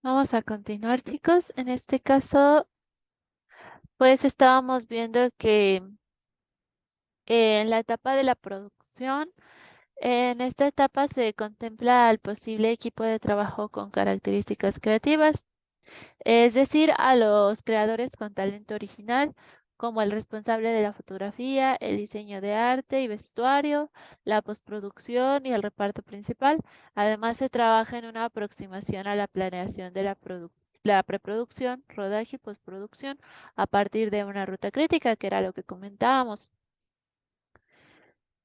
Vamos a continuar, chicos. En este caso, pues estábamos viendo que en la etapa de la producción, en esta etapa se contempla al posible equipo de trabajo con características creativas, es decir, a los creadores con talento original, como el responsable de la fotografía, el diseño de arte y vestuario, la postproducción y el reparto principal. Además, se trabaja en una aproximación a la planeación de la preproducción, rodaje y postproducción a partir de una ruta crítica, que era lo que comentábamos.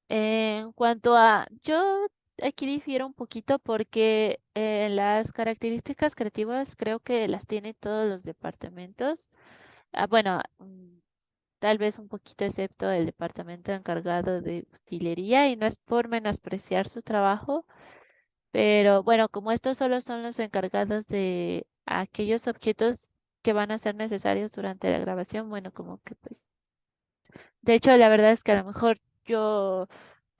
En cuanto a, yo aquí difiero un poquito porque las características creativas creo que las tienen todos los departamentos. Bueno, tal vez un poquito excepto el departamento encargado de utilería y no es por menospreciar su trabajo, pero bueno, como estos solo son los encargados de aquellos objetos que van a ser necesarios durante la grabación, bueno, como que pues, de hecho, la verdad es que a lo mejor yo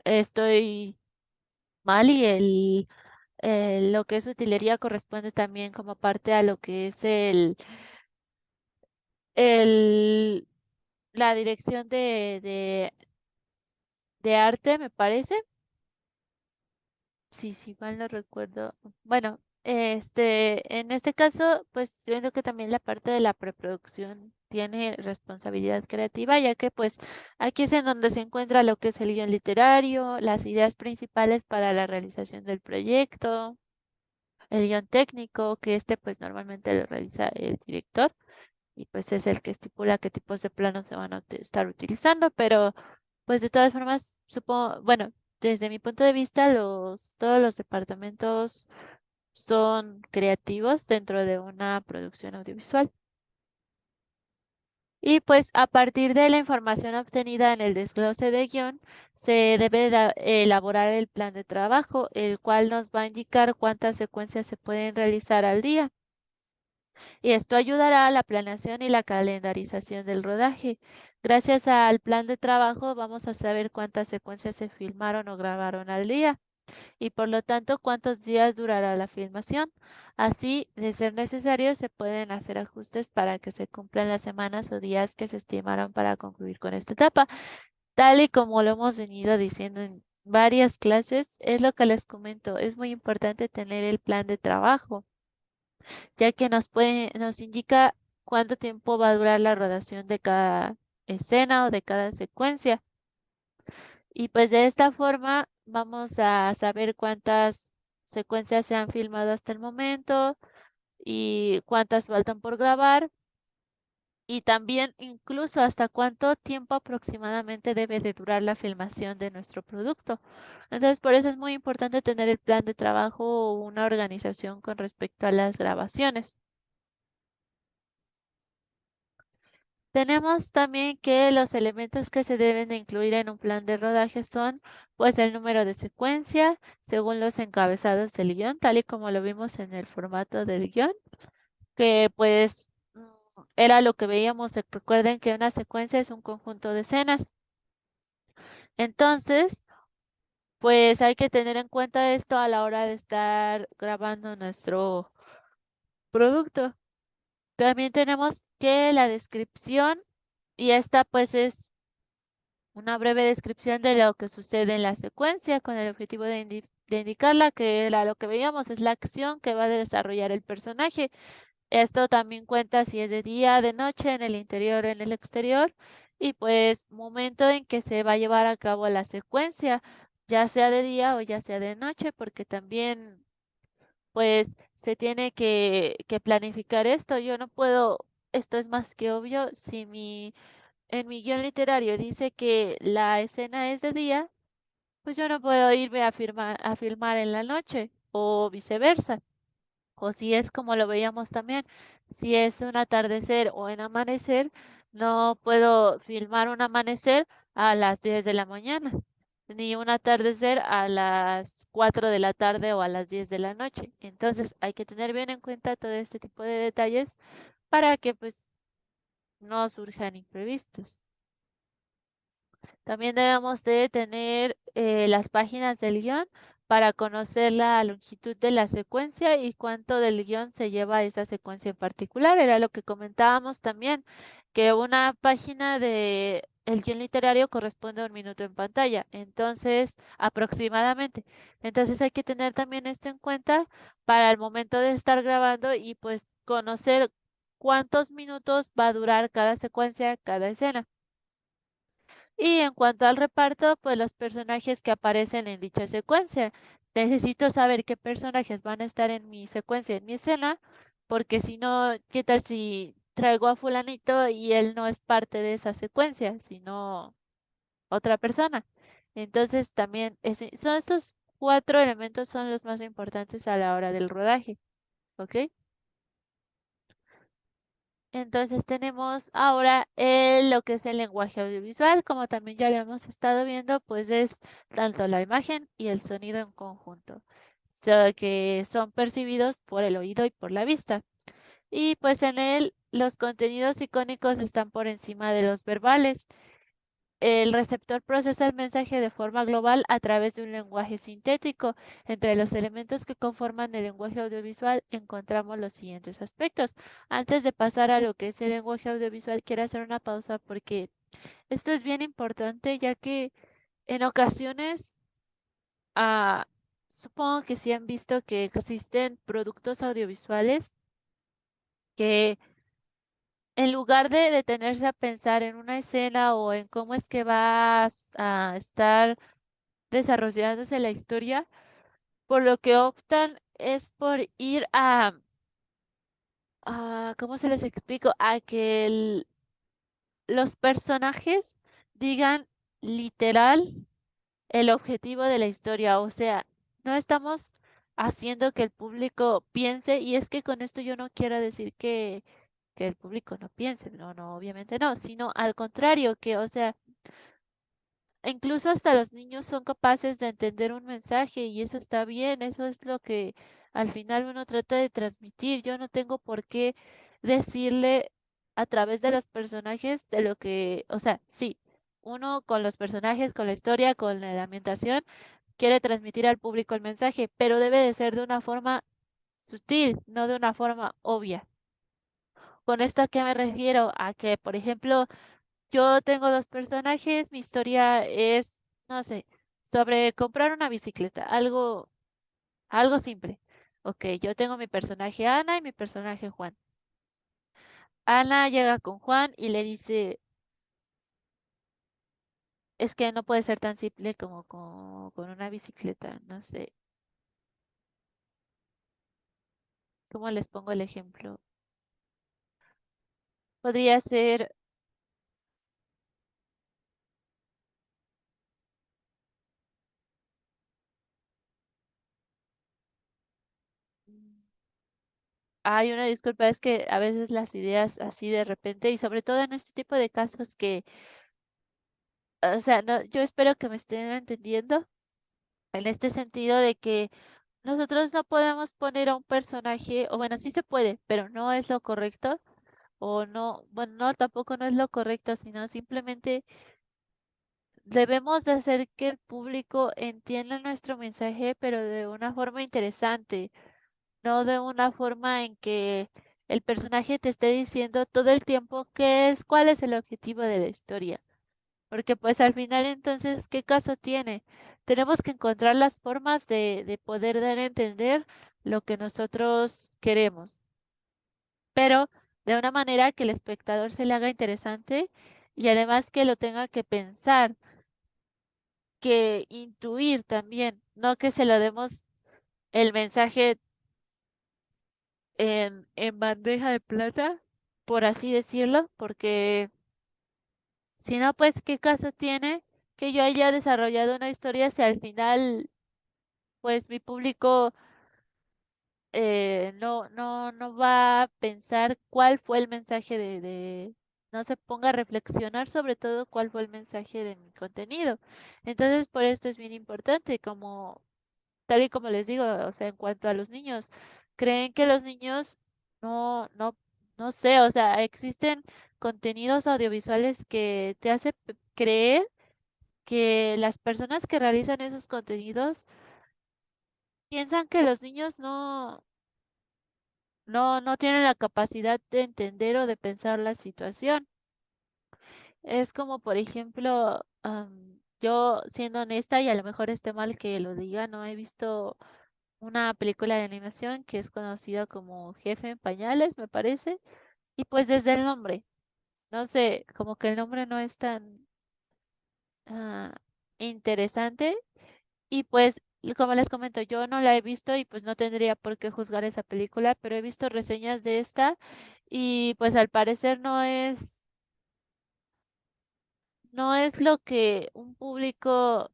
estoy mal y lo que es utilería corresponde también como parte a lo que es el, la dirección de arte, me parece. Sí, sí, mal no recuerdo. Bueno, en este caso, pues yo entiendo que también la parte de la preproducción tiene responsabilidad creativa, ya que pues aquí es en donde se encuentra lo que es el guión literario, las ideas principales para la realización del proyecto, el guión técnico, que pues normalmente lo realiza el director y pues es el que estipula qué tipos de planos se van a estar utilizando, pero pues de todas formas, supongo, bueno, desde mi punto de vista, todos los departamentos son creativos dentro de una producción audiovisual. Y pues a partir de la información obtenida en el desglose de guión, se debe elaborar el plan de trabajo, el cual nos va a indicar cuántas secuencias se pueden realizar al día. Y esto ayudará a la planeación y la calendarización del rodaje. Gracias al plan de trabajo vamos a saber cuántas secuencias se filmaron o grabaron al día y por lo tanto cuántos días durará la filmación. Así, de ser necesario, se pueden hacer ajustes para que se cumplan las semanas o días que se estimaron para concluir con esta etapa. Tal y como lo hemos venido diciendo en varias clases, es lo que les comento, es muy importante tener el plan de trabajo ya que nos indica cuánto tiempo va a durar la rodación de cada escena o de cada secuencia. Y pues de esta forma vamos a saber cuántas secuencias se han filmado hasta el momento y cuántas faltan por grabar. Y también incluso hasta cuánto tiempo aproximadamente debe de durar la filmación de nuestro producto. Entonces, por eso es muy importante tener el plan de trabajo o una organización con respecto a las grabaciones. Tenemos también que los elementos que se deben de incluir en un plan de rodaje son, pues, el número de secuencia, según los encabezados del guión, tal y como lo vimos en el formato del guión, que pues era lo que veíamos. Recuerden que una secuencia es un conjunto de escenas. Entonces, pues hay que tener en cuenta esto a la hora de estar grabando nuestro producto. También tenemos que la descripción, y esta pues es una breve descripción de lo que sucede en la secuencia con el objetivo de indicarla, que era lo que veíamos, es la acción que va a desarrollar el personaje. Esto también cuenta si es de día, de noche, en el interior, en el exterior, y pues momento en que se va a llevar a cabo la secuencia, ya sea de día o ya sea de noche, porque también pues se tiene que planificar esto. Yo no puedo, esto es más que obvio, si en mi guión literario dice que la escena es de día, pues yo no puedo irme a filmar en la noche o viceversa. O si es como lo veíamos también, si es un atardecer o en amanecer, no puedo filmar un amanecer a las 10 de la mañana, ni un atardecer a las 4 de la tarde o a las 10 de la noche. Entonces hay que tener bien en cuenta todo este tipo de detalles para que pues no surjan imprevistos. También debemos de tener las páginas del guión para conocer la longitud de la secuencia y cuánto del guión se lleva a esa secuencia en particular. Era lo que comentábamos también, que una página de el guión literario corresponde a un minuto en pantalla, entonces aproximadamente. Entonces hay que tener también esto en cuenta para el momento de estar grabando y pues conocer cuántos minutos va a durar cada secuencia, cada escena. Y en cuanto al reparto, pues los personajes que aparecen en dicha secuencia. Necesito saber qué personajes van a estar en mi secuencia, en mi escena, porque si no, ¿qué tal si traigo a fulanito y él no es parte de esa secuencia, sino otra persona? Entonces también son estos cuatro elementos son los más importantes a la hora del rodaje, ¿ok? Entonces tenemos ahora lo que es el lenguaje audiovisual, como también ya lo hemos estado viendo, pues es tanto la imagen y el sonido en conjunto, que son percibidos por el oído y por la vista. Y pues en él los contenidos icónicos están por encima de los verbales. El receptor procesa el mensaje de forma global a través de un lenguaje sintético. Entre los elementos que conforman el lenguaje audiovisual encontramos los siguientes aspectos. Antes de pasar a lo que es el lenguaje audiovisual, quiero hacer una pausa porque esto es bien importante, ya que en ocasiones, ah, supongo que sí han visto que existen productos audiovisuales que en lugar de detenerse a pensar en una escena o en cómo es que va a estar desarrollándose la historia, por lo que optan es por ir ¿cómo se les explico? A que los personajes digan literal el objetivo de la historia, o sea, no estamos haciendo que el público piense, y es que con esto yo no quiero decir que el público no piense, no, no, obviamente no, sino al contrario, que, o sea, incluso hasta los niños son capaces de entender un mensaje y eso está bien, eso es lo que al final uno trata de transmitir. Yo no tengo por qué decirle a través de los personajes de lo que, o sea, sí, uno con los personajes, con la historia, con la ambientación, quiere transmitir al público el mensaje, pero debe de ser de una forma sutil, no de una forma obvia. ¿Con esto a qué me refiero? A que, por ejemplo, yo tengo dos personajes, mi historia es, no sé, sobre comprar una bicicleta, algo simple. Ok, yo tengo mi personaje Ana y mi personaje Juan. Ana llega con Juan y le dice, es que no puede ser tan simple como con una bicicleta, no sé, ¿cómo les pongo el ejemplo? Podría ser, mm, hay una disculpa, es que a veces las ideas así de repente y sobre todo en este tipo de casos que, o sea, no, yo espero que me estén entendiendo en este sentido de que nosotros no podemos poner a un personaje, o bueno, sí se puede, pero no es lo correcto, o no, bueno, no, tampoco no es lo correcto, sino simplemente debemos de hacer que el público entienda nuestro mensaje, pero de una forma interesante, no de una forma en que el personaje te esté diciendo todo el tiempo cuál es el objetivo de la historia. Porque pues al final entonces, ¿qué caso tiene? Tenemos que encontrar las formas de poder dar a entender lo que nosotros queremos, pero de una manera que el espectador se le haga interesante y además que lo tenga que pensar, que intuir también, no que se lo demos el mensaje en bandeja de plata, por así decirlo, porque si no, pues, ¿qué caso tiene que yo haya desarrollado una historia si al final pues mi público no va a pensar cuál fue el mensaje no se ponga a reflexionar sobre todo cuál fue el mensaje de mi contenido? Entonces, por esto es bien importante, como, tal y como les digo, o sea, en cuanto a los niños, creen que los niños no, no, no sé, o sea, existen contenidos audiovisuales que te hacen creer que las personas que realizan esos contenidos piensan que los niños no tienen la capacidad de entender o de pensar la situación. Es como, por ejemplo, yo siendo honesta y a lo mejor esté mal que lo diga, no he visto una película de animación que es conocida como Jefe en Pañales, me parece, y pues desde el nombre, no sé, como que el nombre no es tan ah, interesante y pues como les comento, yo no la he visto y pues no tendría por qué juzgar esa película, pero he visto reseñas de esta y pues al parecer no es lo que un público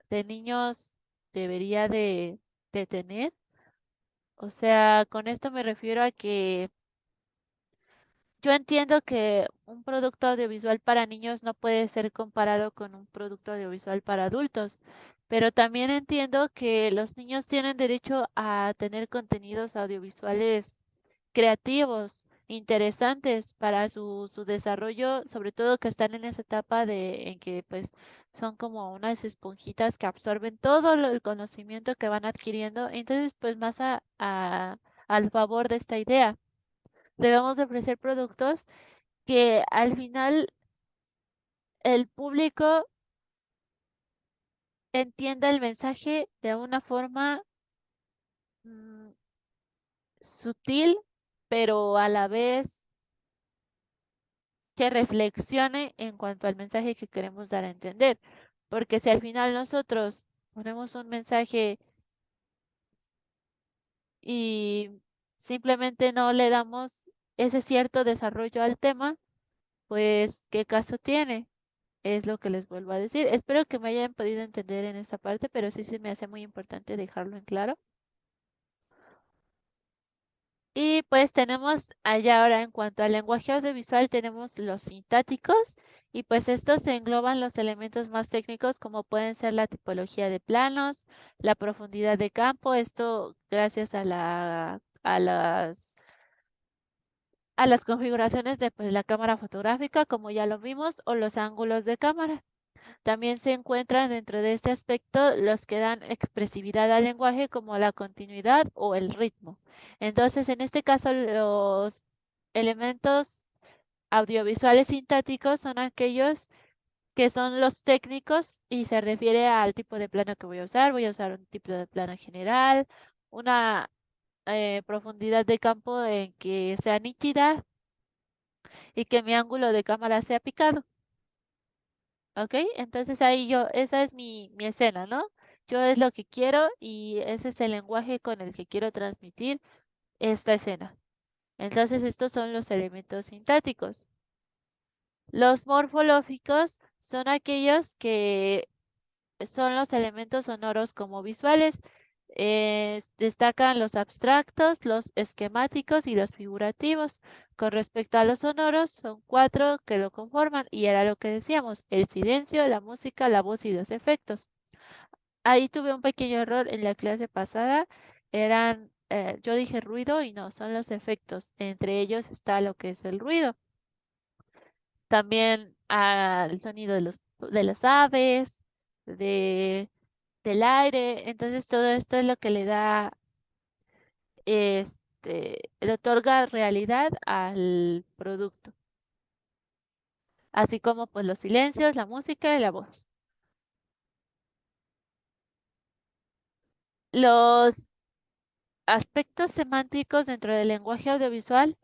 de niños debería de tener. O sea, con esto me refiero a que yo entiendo que un producto audiovisual para niños no puede ser comparado con un producto audiovisual para adultos, pero también entiendo que los niños tienen derecho a tener contenidos audiovisuales creativos, interesantes para su desarrollo, sobre todo que están en esa etapa en que pues son como unas esponjitas que absorben todo el conocimiento que van adquiriendo. Entonces, pues más al favor de esta idea. Debemos de ofrecer productos que al final el público entienda el mensaje de una forma mm, sutil, pero a la vez que reflexione en cuanto al mensaje que queremos dar a entender. Porque si al final nosotros ponemos un mensaje y simplemente no le damos ese cierto desarrollo al tema, pues ¿qué caso tiene? Es lo que les vuelvo a decir. Espero que me hayan podido entender en esta parte, pero sí se me hace muy importante dejarlo en claro. Y pues tenemos allá ahora en cuanto al lenguaje audiovisual, tenemos los sintáticos y pues estos se engloban los elementos más técnicos como pueden ser la tipología de planos, la profundidad de campo, esto gracias a las configuraciones de pues, la cámara fotográfica, como ya lo vimos, o los ángulos de cámara. También se encuentran dentro de este aspecto los que dan expresividad al lenguaje como la continuidad o el ritmo. Entonces, en este caso, los elementos audiovisuales sintáticos son aquellos que son los técnicos y se refiere al tipo de plano que voy a usar. Voy a usar un tipo de plano general, una profundidad de campo en que sea nítida y que mi ángulo de cámara sea picado. ¿Ok? Entonces ahí esa es mi escena, ¿no? Yo es lo que quiero y ese es el lenguaje con el que quiero transmitir esta escena. Entonces estos son los elementos sintáticos. Los morfológicos son aquellos que son los elementos sonoros como visuales. Destacan los abstractos, los esquemáticos y los figurativos. Con respecto a los sonoros, son cuatro que lo conforman y era lo que decíamos, el silencio, la música, la voz y los efectos. Ahí tuve un pequeño error en la clase pasada. Yo dije ruido y no, son los efectos. Entre ellos está lo que es el ruido. También el sonido de las aves, de del aire. Entonces todo esto es lo que le otorga realidad al producto, así como pues los silencios, la música y la voz. Los aspectos semánticos dentro del lenguaje audiovisual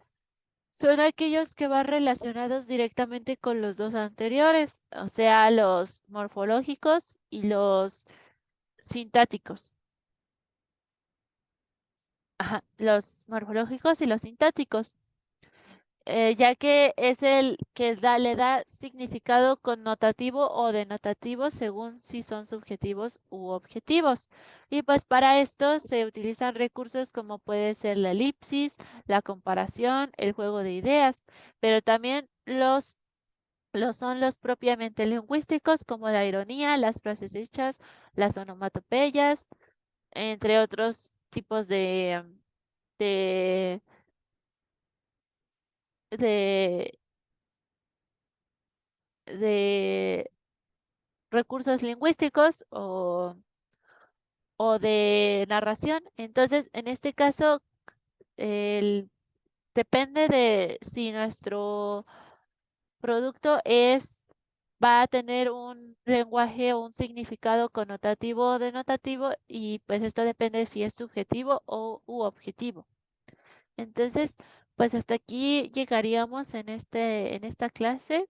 son aquellos que van relacionados directamente con los dos anteriores, o sea, los morfológicos y los sintáticos. Ajá, los morfológicos y los sintáticos. Ya que es el que le da significado connotativo o denotativo según si son subjetivos u objetivos. Y pues para esto se utilizan recursos como puede ser la elipsis, la comparación, el juego de ideas, pero también los son los propiamente lingüísticos como la ironía, las frases hechas, las onomatopeyas, entre otros tipos de, de, de recursos lingüísticos o de narración. Entonces, en este caso, depende de si nuestro producto va a tener un lenguaje o un significado connotativo o denotativo, y pues esto depende si es subjetivo o u objetivo. Entonces, pues hasta aquí llegaríamos en esta clase.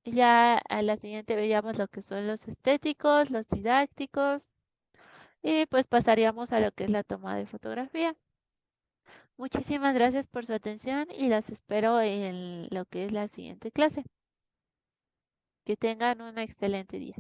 Ya a la siguiente veíamos lo que son los estéticos, los didácticos, y pues pasaríamos a lo que es la toma de fotografía. Muchísimas gracias por su atención y las espero en lo que es la siguiente clase. Que tengan un excelente día.